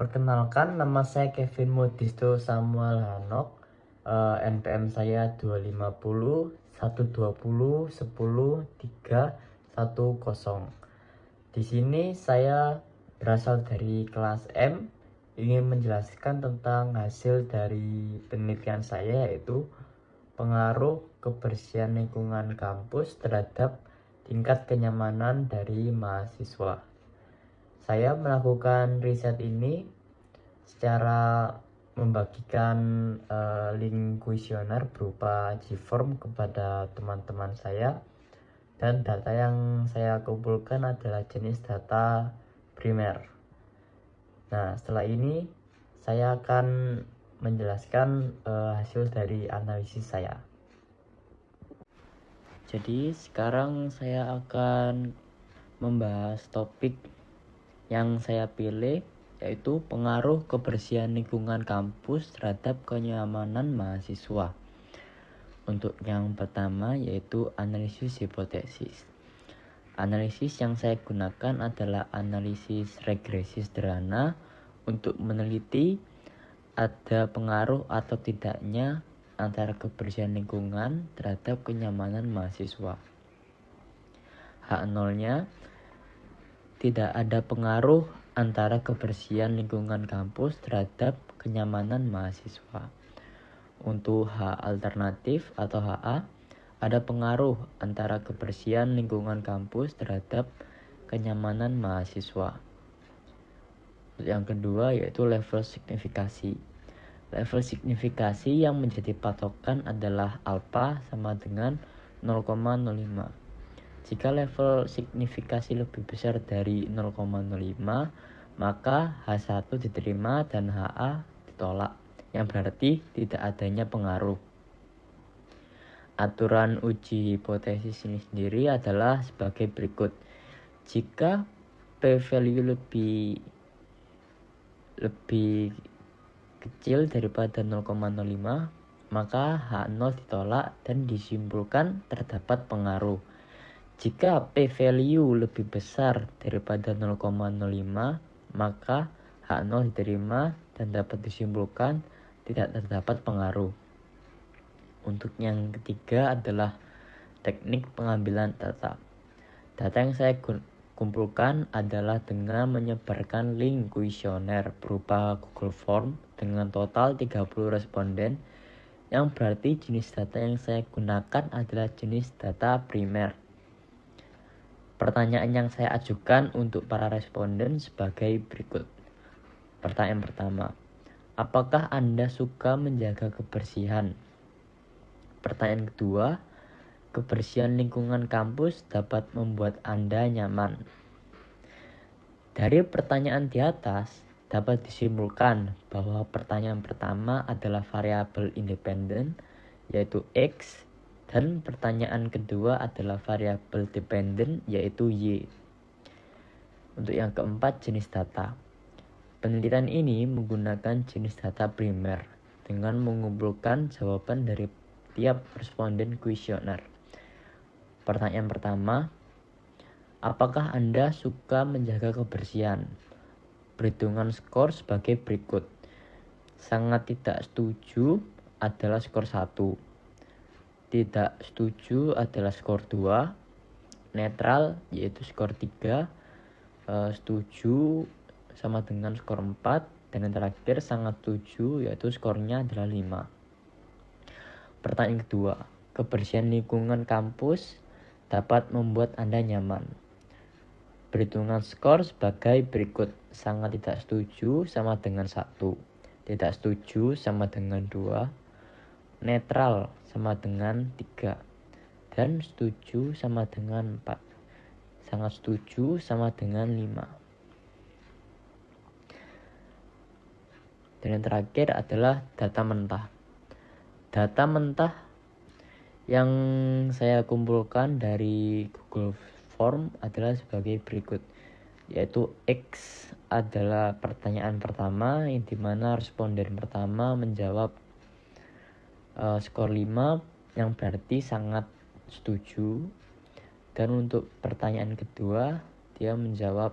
Perkenalkan, nama saya Kevin Modisto Samuel Hanok. NPM saya 250 120 10 310. Di sini saya berasal dari kelas M, ingin menjelaskan tentang hasil dari penelitian saya, yaitu pengaruh kebersihan lingkungan kampus terhadap tingkat kenyamanan dari mahasiswa. Saya melakukan riset ini secara membagikan link kuesioner berupa Gform kepada teman-teman saya, dan data yang saya kumpulkan adalah jenis data primer. Nah, setelah ini saya akan menjelaskan hasil dari analisis saya. Jadi sekarang saya akan membahas topik yang saya pilih, yaitu pengaruh kebersihan lingkungan kampus terhadap kenyamanan mahasiswa. Untuk yang pertama yaitu analisis hipotesis. Analisis yang saya gunakan adalah analisis regresi sederhana untuk meneliti ada pengaruh atau tidaknya antara kebersihan lingkungan terhadap kenyamanan mahasiswa. H0-nya tidak ada pengaruh antara kebersihan lingkungan kampus terhadap kenyamanan mahasiswa. Untuk H alternatif atau HA, ada pengaruh antara kebersihan lingkungan kampus terhadap kenyamanan mahasiswa. Yang kedua yaitu level signifikasi. Level signifikasi yang menjadi patokan adalah alfa sama dengan 0,05. Jika level signifikasi lebih besar dari 0,05, maka H1 diterima dan HA ditolak, yang berarti tidak adanya pengaruh. Aturan uji hipotesis ini sendiri adalah sebagai berikut. Jika p-value lebih kecil daripada 0,05, maka H0 ditolak dan disimpulkan terdapat pengaruh. Jika p-value lebih besar daripada 0,05, maka H0 diterima dan dapat disimpulkan tidak terdapat pengaruh. Untuk yang ketiga adalah teknik pengambilan data. Data yang saya kumpulkan adalah dengan menyebarkan link kuesioner berupa Google Form dengan total 30 responden, yang berarti jenis data yang saya gunakan adalah jenis data primer. Pertanyaan yang saya ajukan untuk para responden sebagai berikut. Pertanyaan pertama, apakah Anda suka menjaga kebersihan? Pertanyaan kedua, kebersihan lingkungan kampus dapat membuat Anda nyaman. Dari pertanyaan di atas, dapat disimpulkan bahwa pertanyaan pertama adalah variabel independen, yaitu X, dan pertanyaan kedua adalah variabel dependen, yaitu Y. Untuk yang keempat, jenis data. Penelitian ini menggunakan jenis data primer dengan mengumpulkan jawaban dari tiap responden kuesioner. Pertanyaan pertama, apakah Anda suka menjaga kebersihan? Perhitungan skor sebagai berikut. Sangat tidak setuju adalah skor 1. Tidak setuju adalah skor 2, netral yaitu skor 3, setuju sama dengan skor 4, dan yang terakhir sangat setuju yaitu skornya adalah 5. Pertanyaan kedua, kebersihan lingkungan kampus dapat membuat Anda nyaman. Perhitungan skor sebagai berikut. Sangat tidak setuju sama dengan 1, tidak setuju sama dengan 2, netral sama dengan 3, dan setuju sama dengan 4. Sangat setuju sama dengan 5. Dan yang terakhir adalah data mentah. Data mentah yang saya kumpulkan dari Google Form adalah sebagai berikut, yaitu X adalah pertanyaan pertama, yang dimana responden pertama menjawab skor 5, yang berarti sangat setuju. Dan untuk pertanyaan kedua dia menjawab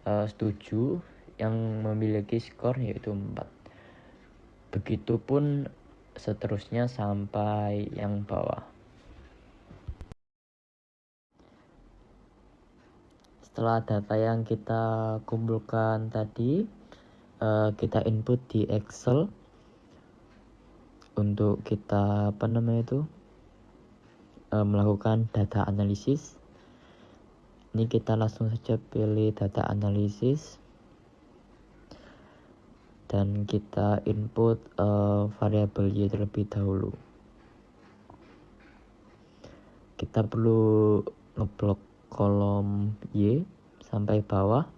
setuju, yang memiliki skor yaitu 4. Begitupun seterusnya sampai yang bawah. Setelah data yang kita kumpulkan tadi, kita input di Excel untuk kita melakukan data analisis. Ini kita langsung saja pilih data analisis dan kita input variabel Y terlebih dahulu. Kita perlu ngeblok kolom Y sampai bawah.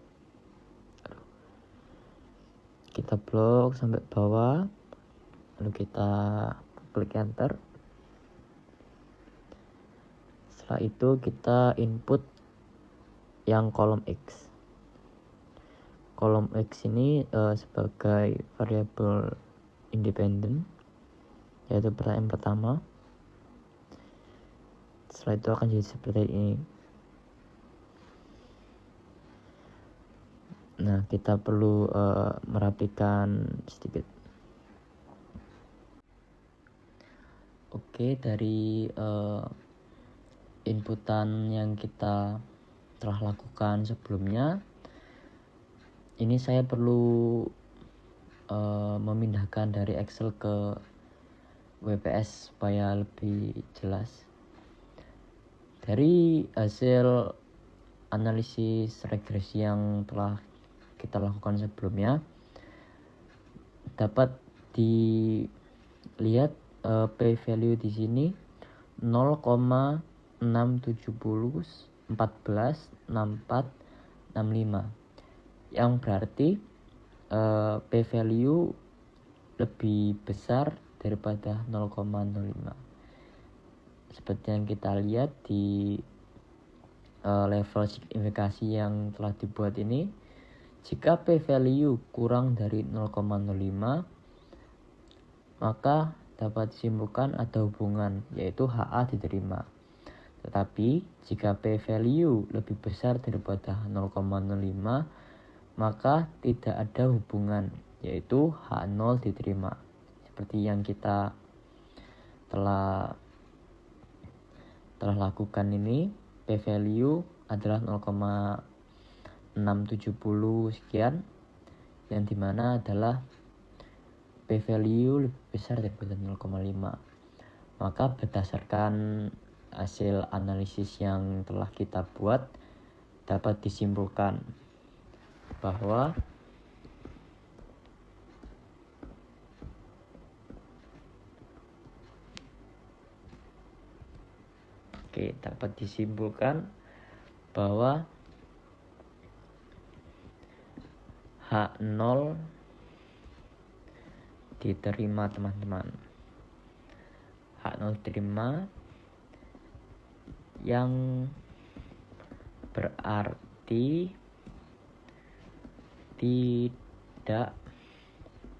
Kita blok sampai bawah, lalu kita klik enter. Setelah itu kita input yang kolom X. Kolom X ini sebagai variabel independen, yaitu pertanyaan pertama. Setelah itu akan jadi seperti ini. Nah, kita perlu merapikan sedikit. Oke, dari inputan yang kita telah lakukan sebelumnya, ini saya perlu memindahkan dari Excel ke WPS supaya lebih jelas. Dari hasil analisis regresi yang telah kita lakukan sebelumnya, dapat dilihat p-value di sini 0,670146465, yang berarti p-value lebih besar daripada 0,05. Seperti yang kita lihat di level signifikasi yang telah dibuat ini, jika p-value kurang dari 0,05, maka dapat disimpulkan ada hubungan, yaitu HA diterima. Tetapi jika p-value lebih besar daripada 0,05, maka tidak ada hubungan, yaitu H0 diterima. Seperti yang kita telah lakukan ini, p-value adalah 0,670 sekian, yang dimana adalah p-value lebih besar daripada 0,5. Maka berdasarkan hasil analisis yang telah kita buat, dapat disimpulkan bahwa H0 diterima, teman-teman. H0 diterima, yang berarti tidak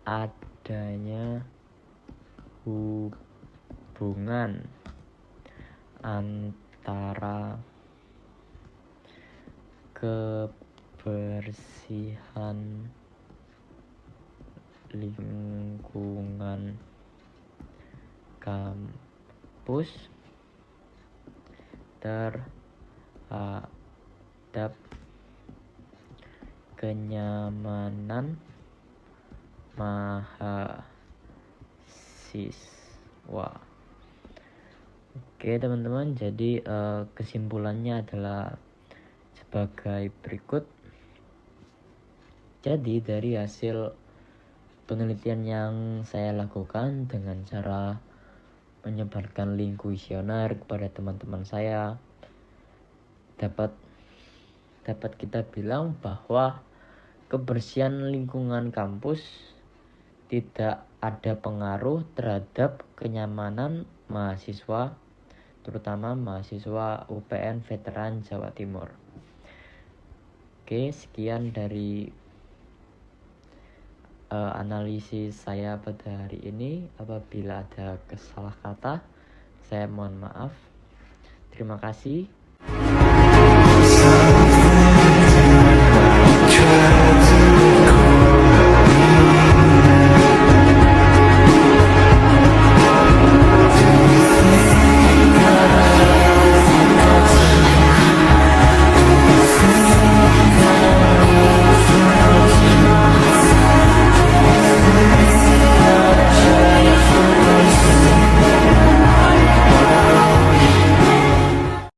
adanya hubungan antara kebersihan lingkungan kampus terhadap kenyamanan mahasiswa. Oke, teman-teman, jadi kesimpulannya adalah sebagai berikut. Jadi dari hasil penelitian yang saya lakukan dengan cara menyebarkan link kuesioner kepada teman-teman saya, dapat kita bilang bahwa kebersihan lingkungan kampus tidak ada pengaruh terhadap kenyamanan mahasiswa, terutama mahasiswa UPN Veteran Jawa Timur. Oke, sekian dari analisis saya pada hari ini. Apabila ada kesalah kata, saya mohon maaf. Terima kasih.